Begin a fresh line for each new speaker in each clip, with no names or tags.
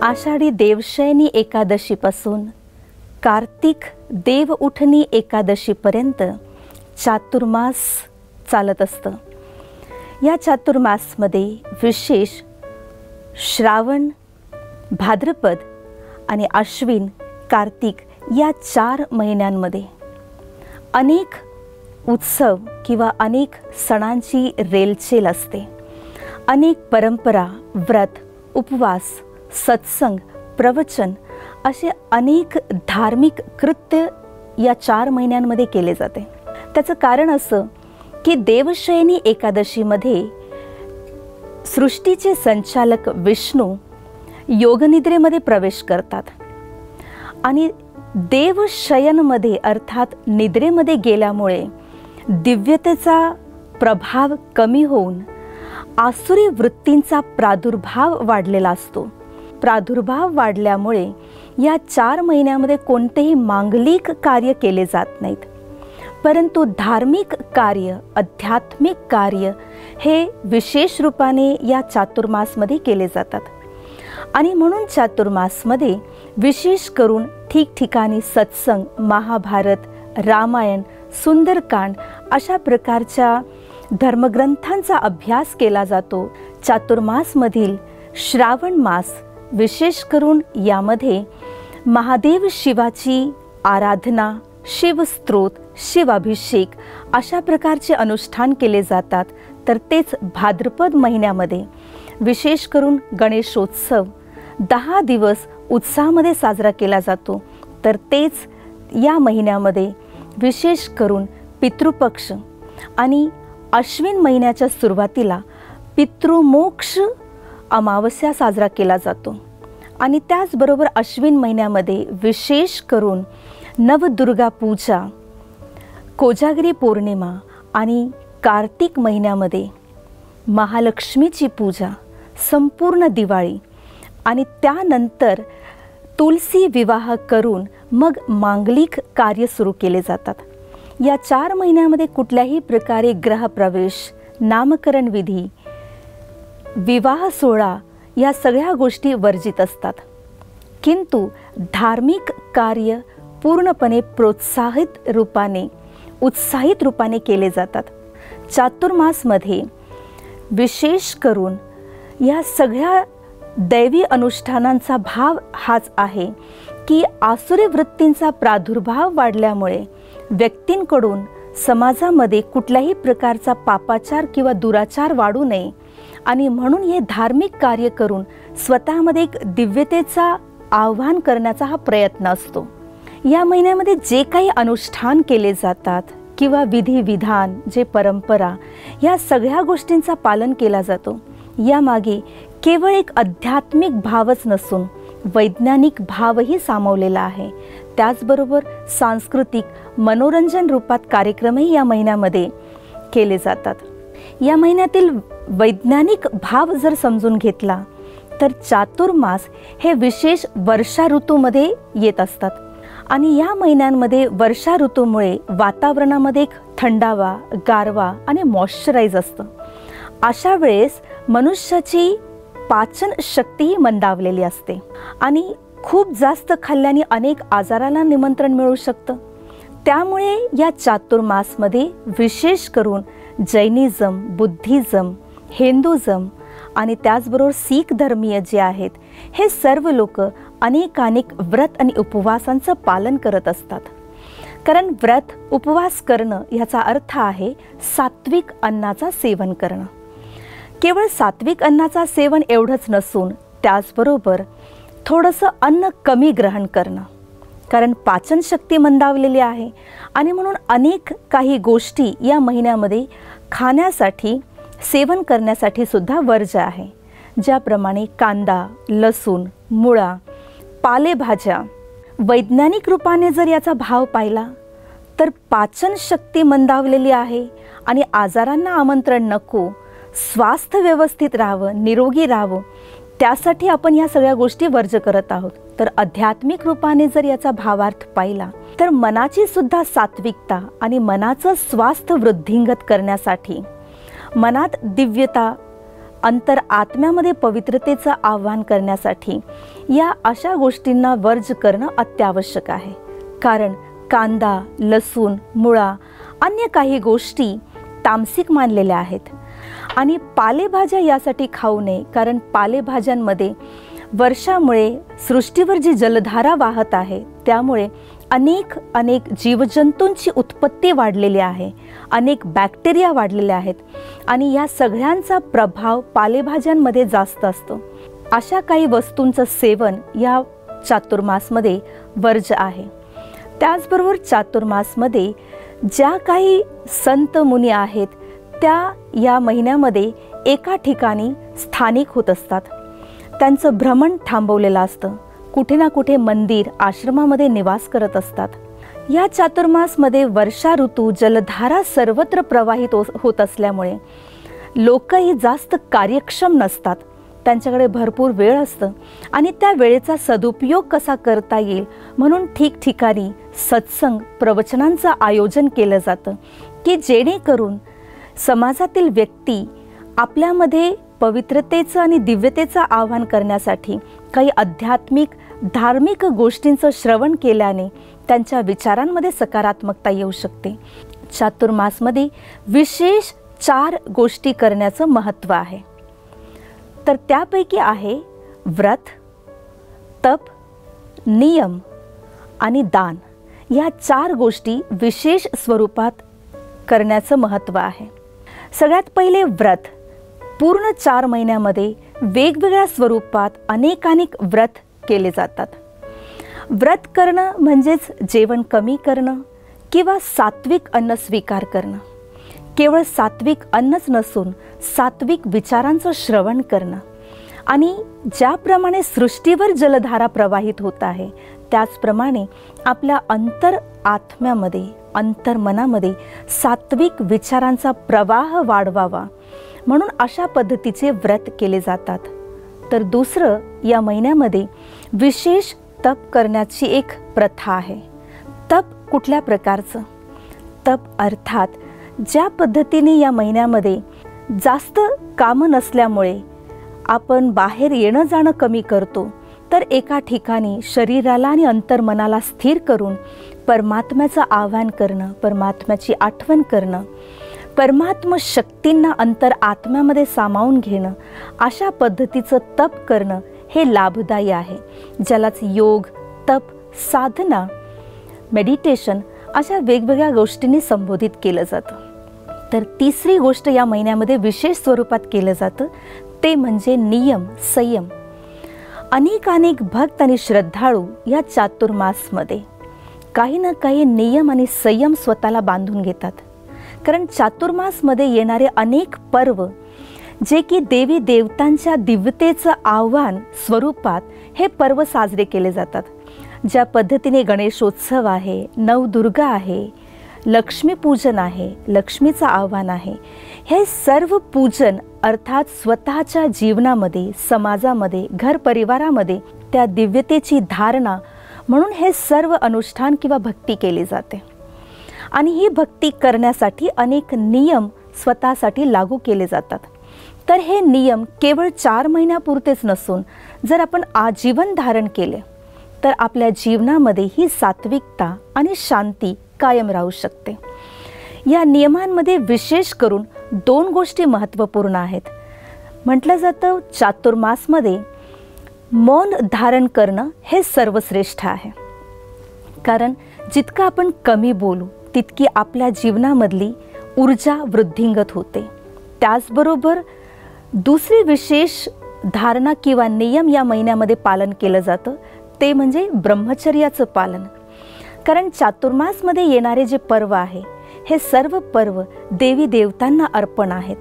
आषाढी देवशयनी एकादशीपासून कार्तिक देव उठणी एकादशीपर्यंत चातुर्मास चालत असतं. या चातुर्मासमध्ये विशेष श्रावण, भाद्रपद आणि आश्विन, कार्तिक या 4 महिन्यांमध्ये अनेक उत्सव किंवा अनेक सणांची रेलचेल असते. अनेक परंपरा, व्रत, उपवास, सत्संग, प्रवचन असे अनेक धार्मिक कृत्य या 4 महिन्यांमध्ये केले जाते. त्याचं कारण असं की देवशयनी एकादशीमध्ये सृष्टीचे संचालक विष्णू योगनिद्रेमध्ये प्रवेश करतात आणि देवशयनमध्ये अर्थात निद्रेमध्ये गेल्यामुळे दिव्यतेचा प्रभाव कमी होऊन आसुरी वृत्तींचा प्रादुर्भाव वाढलेला असतो. प्रादुर्भाव वाढल्यामुळे या 4 महिन्यामध्ये कोणतेही मांगलिक कार्य केले जात नाहीत, परंतु धार्मिक कार्य, आध्यात्मिक कार्य हे विशेष रूपाने या चातुर्मासमध्ये केले जातात. आणि म्हणून चातुर्मासमध्ये विशेष करून ठिकठिकाणी सत्संग, महाभारत, रामायण, सुंदरकांड अशा प्रकारच्या धर्मग्रंथांचा अभ्यास केला जातो. चातुर्मासमधील श्रावण मास विशेष करून यामध्ये महादेव शिवाची आराधना, शिवस्तोत्र, शिवाभिषेक अशा प्रकारचे अनुष्ठान केले जातात. तर तेच भाद्रपद महिन्यामध्ये विशेष करून गणेशोत्सव 10 दिवस उत्साहामध्ये साजरा केला जातो. तर तेच या महिन्यामध्ये विशेष करून पितृपक्ष आणि अश्विन महिन्याच्या सुरुवातीला पितृमोक्ष अमावस्या साजरा केला जातो. आणि त्याचबरोबर अश्विन महिन्यामध्ये विशेष करून नवदुर्गा पूजा, कोजागिरी पौर्णिमा आणि कार्तिक महिन्यामध्ये महालक्ष्मीची पूजा, संपूर्ण दिवाळी आणि त्यानंतर तुलसी विवाह करून मग मांगलिक कार्य सुरू केले जातात. या 4 महिन्यामध्ये कुठल्याही प्रकारे ग्रहप्रवेश, नामकरण विधी, विवाह सोहळा या सगळ्या गोष्टी वर्जित असतात. किंतु धार्मिक कार्य पूर्णपणे प्रोत्साहित रूपाने, उत्साहित रूपाने केले जातात. चातुर्मासमध्ये विशेष करून या सगळ्या दैवी अनुष्ठानांचा भाव हाच आहे की आसुरी वृत्तींचा प्रादुर्भाव वाढल्यामुळे व्यक्तींकडून समाजामध्ये कुठल्याही प्रकारचा पापाचार किंवा दुराचार वाढू नये आणि म्हणून हे धार्मिक कार्य करून स्वतःमध्ये एक दिव्यतेचा आव्हान करण्याचा हा प्रयत्न असतो. या महिन्यामध्ये जे काही अनुष्ठान केले जातात किंवा विधी-विधान, जे परंपरा, या सगळ्या गोष्टींचा पालन केला जातो. यामागे केवळ एक आध्यात्मिक भावच नसून वैज्ञानिक भावही सामावलेला आहे. त्याचबरोबर सांस्कृतिक, मनोरंजन रूपात कार्यक्रमही या महिन्यामध्ये केले जातात. या महिन्यातील वैज्ञानिक भाव जर समजून घेतला तर चातुर्मास हे विशेष वर्षा ऋतूमध्ये येत असतात. आणि या महिन्यांमध्ये वर्षा ऋतूमुळे वातावरणामध्ये एक थंडावा, गारवा आणि मॉइश्चराइज असतं. अशा वेळेस मनुष्याची पाचन शक्तीही मंदावलेली असते आणि खूप जास्त खाल्ल्याने अनेक आजाराला निमंत्रण मिळू शकतं. त्यामुळे या चातुर्मासमध्ये विशेष करून जैनिझम, बुद्धिझम, हिंदुझम आणि त्याचबरोबर सीख धर्मीय जे आहेत, हे सर्व लोक अनेक व्रत आणि उपवासांचं पालन करत असतात. कारण व्रत, उपवास करणं ह्याचा अर्थ आहे सात्विक अन्नाचा सेवन करणं. केवळ सात्विक अन्नाचा सेवन एवढंच नसून त्याचबरोबर थोडंसं अन्न कमी ग्रहण करणं, कारण पाचनशक्ती मंदावलेली आहे. आणि म्हणून अनेक काही गोष्टी या महिन्यामध्ये खाण्यासाठी, सेवन करण्यासाठी सुद्धा वर्ज्य आहे. ज्याप्रमाणे कांदा, लसूण, मुळा, पालेभाज्या. वैज्ञानिक रूपाने जर याचा भाव पाहिला तर पाचनशक्ती मंदावलेली आहे आणि आजारांना आमंत्रण नको, स्वास्थ्य व्यवस्थित राहावं, निरोगी राहावं, त्यासाठी आपण ह्या सगळ्या गोष्टी वर्ज्य करत आहोत. तर आध्यात्मिक रूपाने जर याचा भावार्थ पाहिला तर मनाची सुद्धा सात्विकता आणि मनाचं स्वास्थ्य वृद्धिंगत करण्यासाठी, मनात दिव्यता अंतर आत्म्यामध्ये पवित्रतेचं आवाहन करण्यासाठी या अशा गोष्टींना वर्ज करणं अत्यावश्यक आहे. कारण कांदा, लसूण, मुळा, अन्य काही गोष्टी तामसिक मानलेल्या आहेत. आणि पालेभाज्या यासाठी खाऊ नये, कारण पालेभाज्यांमध्ये वर्षामुळे सृष्टीवर जी जलधारा वाहत आहे त्यामुळे अनेक जीवजंतूंची उत्पत्ती वाढलेली आहे, अनेक बॅक्टेरिया वाढलेले आहेत आणि या सगळ्यांचा प्रभाव पालेभाज्यांमध्ये जास्त असतो. अशा काही वस्तूंचं सेवन या चातुर्मासमध्ये वर्ज्य आहे. त्याचबरोबर चातुर्मासमध्ये ज्या काही संत मुनी आहेत त्या या महिन्यामध्ये एका ठिकाणी स्थानिक होत असतात. त्यांचं भ्रमण थांबवलेलं असतं. कुठे ना कुठे मंदिर, आश्रमामध्ये निवास करत असतात. या चातुर्मासमध्ये वर्षा ऋतू, जलधारा सर्वत्र प्रवाहित होत असल्यामुळे लोकही जास्त कार्यक्षम नसतात. त्यांच्याकडे भरपूर वेळ असतं आणि त्या वेळेचा सदुपयोग कसा करता येईल म्हणून ठिकठिकाणी सत्संग, प्रवचनांचं आयोजन केलं जातं की जेणेकरून समाजातील व्यक्ती आपल्यामध्ये पवित्रतेचं आणि दिव्यतेचं आवाहन करण्यासाठी काही आध्यात्मिक, धार्मिक गोष्टींचं श्रवण केल्याने त्यांच्या विचारांमध्ये सकारात्मकता येऊ शकते. चातुर्मासमध्ये विशेष 4 गोष्टी करण्याचं महत्त्व आहे. तर त्यापैकी आहे व्रत, तप, नियम आणि दान. या 4 गोष्टी विशेष स्वरूपात करण्याचं महत्त्व आहे. सगळ्यात पहिले व्रत. पूर्ण 4 महिन्यामध्ये वेगवेगळ्या स्वरूपात अनेक व्रत केले जातात. व्रत करणं म्हणजेच जेवण कमी करणं किंवा सात्विक अन्न स्वीकार करणं. केवळ सात्विक अन्नच नसून सात्विक विचारांचं श्रवण करणं आणि ज्याप्रमाणे सृष्टीवर जलधारा प्रवाहित होत आहे त्याचप्रमाणे आपल्या अंतर आत्म्यामध्ये, अंतर्मनामध्ये सात्विक विचारांचा प्रवाह वाढवावा म्हणून अशा पद्धतीचे व्रत केले जातात. तर दुसरं, या महिन्यामध्ये विशेष तप करण्याची एक प्रथा आहे. तप कुठल्या प्रकारचं? तप अर्थात ज्या पद्धतीने या महिन्यामध्ये जास्त कामं नसल्यामुळे आपण बाहेर येणं जाणं कमी करतो, तर एका ठिकाणी शरीराला आणि अंतर्मनाला स्थिर करून परमात्म्याचं आवाहन करणं, परमात्म्याची आठवण करणं, परमात्म शक्तींना अंतर आत्म्यामध्ये सामावून घेणं, अशा पद्धतीचं तप करणं हे लाभदायी आहे. ज्यालाच योग, तप, साधना, मेडिटेशन अशा वेगवेगळ्या गोष्टींनी संबोधित केलं जातं. तर तिसरी गोष्ट या महिन्यामध्ये विशेष स्वरूपात केलं जातं ते म्हणजे नियम, संयम. अनेक भक्त आणि श्रद्धाळू या चातुर्मासमध्ये काही ना काही नियम आणि संयम स्वतःला बांधून घेतात. कारण चातुर्मासमध्ये येणारे अनेक पर्व जे की देवी देवतांच्या दिव्यतेचं आव्हान स्वरूपात हे पर्व साजरे केले जातात. ज्या पद्धतीने गणेशोत्सव आहे, नवदुर्गा आहे, लक्ष्मीपूजन आहे, लक्ष्मीचं आव्हान आहे, हे सर्व पूजन अर्थात स्वतःच्या जीवनामध्ये, समाजामध्ये, घर परिवारामध्ये त्या दिव्यतेची धारणा म्हणून हे सर्व अनुष्ठान किंवा भक्ती केली जाते. आणि ही भक्ती करण्यासाठी अनेक नियम स्वतःसाठी लागू केले जातात. तर हे नियम केवळ 4 महिन्यापुरतेच नसून जर आपण आजीवन धारण केले तर आपल्या जीवनामध्ये ही सात्विकता आणि शांती कायम राहू शकते. या नियमांमध्ये विशेष करून 2 गोष्टी महत्त्वपूर्ण आहेत. म्हटलं जातं चातुर्मासमध्ये मौन धारण करणं हे सर्वश्रेष्ठ आहे. कारण जितकं आपण कमी बोलू तितकी आपल्या जीवनामधली ऊर्जा वृद्धिंगत होते. त्याचबरोबर दुसरी विशेष धारणा किंवा नियम या महिन्यामध्ये पालन केलं जातं ते म्हणजे ब्रह्मचर्याचं पालन. कारण चातुर्मासमध्ये येणारे जे पर्व आहे हे सर्व पर्व देवी देवतांना अर्पण आहेत.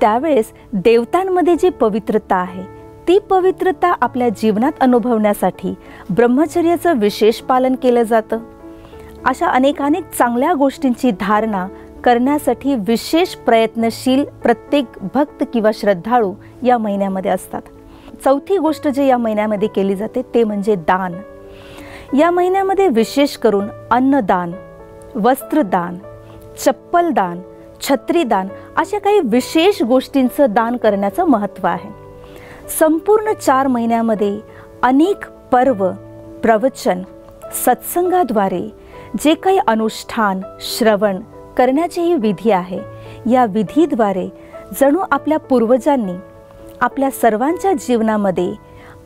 त्यावेळेस देवतांमध्ये जी पवित्रता आहे ती पवित्रता आपल्या जीवनात अनुभवण्यासाठी ब्रह्मचर्याचं विशेष पालन केलं जातं. अशा अनेक चांगल्या गोष्टींची धारणा करण्यासाठी विशेष प्रयत्नशील प्रत्येक भक्त किंवा श्रद्धाळू या महिन्यामध्ये असतात. चौथी गोष्ट जे या महिन्यामध्ये केली जाते ते म्हणजे दान. या महिन्यामध्ये विशेष करून अन्नदान, वस्त्रदान, चप्पलदान छत्रीदान अशा काही विशेष गोष्टींचं दान करण्याचं महत्त्व आहे. संपूर्ण 4 महिन्यामध्ये अनेक पर्व, प्रवचन, सत्संगाद्वारे जे काही अनुष्ठान, श्रवण करण्याची ही विधी आहे, या विधीद्वारे जणू आपल्या पूर्वजांनी आपल्या सर्वांच्या जीवनामध्ये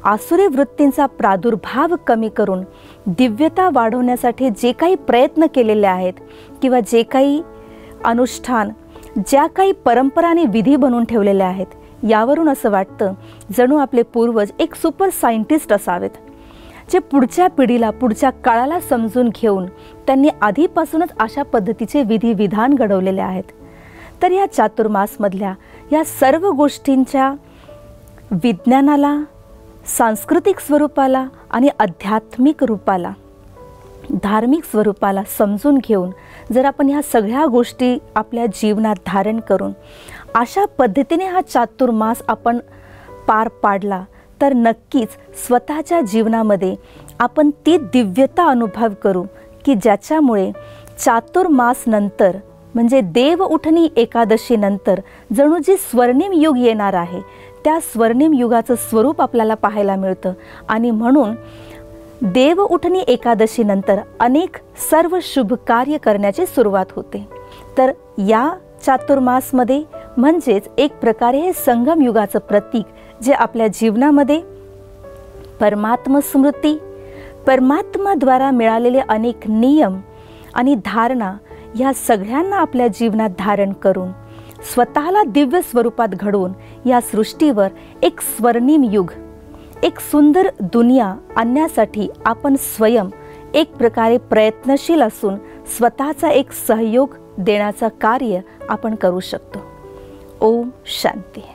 आसुरी वृत्तींचा प्रादुर्भाव कमी करून दिव्यता वाढवण्यासाठी जे काही प्रयत्न केलेले आहेत किंवा जे काही अनुष्ठान, ज्या काही परंपरा आणि विधी बनवून ठेवलेल्या आहेत, यावरून असं वाटतं जणू आपले पूर्वज एक सुपर सायंटिस्ट असावेत, जे पुढच्या पिढीला, पुढच्या काळाला समजून घेऊन त्यांनी आधीपासूनच अशा पद्धतीचे विधी विधान घडवलेले आहेत. तर या चातुर्मासमधल्या या सर्व गोष्टींच्या विज्ञानाला, सांस्कृतिक स्वरूपाला आणि आध्यात्मिक रूपाला, धार्मिक स्वरूपाला समजून घेऊन जर आपण ह्या सगळ्या गोष्टी आपल्या जीवनात धारण करून अशा पद्धतीने हा चातुर्मास आपण पार पाडला तर नक्कीच स्वतःच्या जीवनामध्ये आपण ती दिव्यता अनुभव करू की ज्याच्यामुळे चातुर्मास नंतर म्हणजे देव उठणी एकादशी नंतर जणू जी स्वर्णिम युग येणार आहे, त्या स्वर्णिम युगाचं स्वरूप आपल्याला पाहायला मिळतं. आणि म्हणून देव उठणी एकादशी नंतर अनेक सर्व शुभ कार्य करण्याची सुरुवात होते. तर या चातुर्मासमध्ये म्हणजेच एक प्रकारे हे संगम युगाचं प्रतीक, जे आपल्या जीवनामध्ये परमात्म स्मृती, परमात्माद्वारा मिळालेले अनेक नियम आणि धारणा ह्या सगळ्यांना आपल्या जीवनात धारण करून स्वतःला दिव्य स्वरूपात घडवून या सृष्टीवर एक स्वर्णिम युग, एक सुंदर दुनिया आणण्यासाठी आपण स्वयं एक प्रकारे प्रयत्नशील असून स्वतःचा एक सहयोग देण्याचा कार्य आपण करू शकतो. ओम शांती.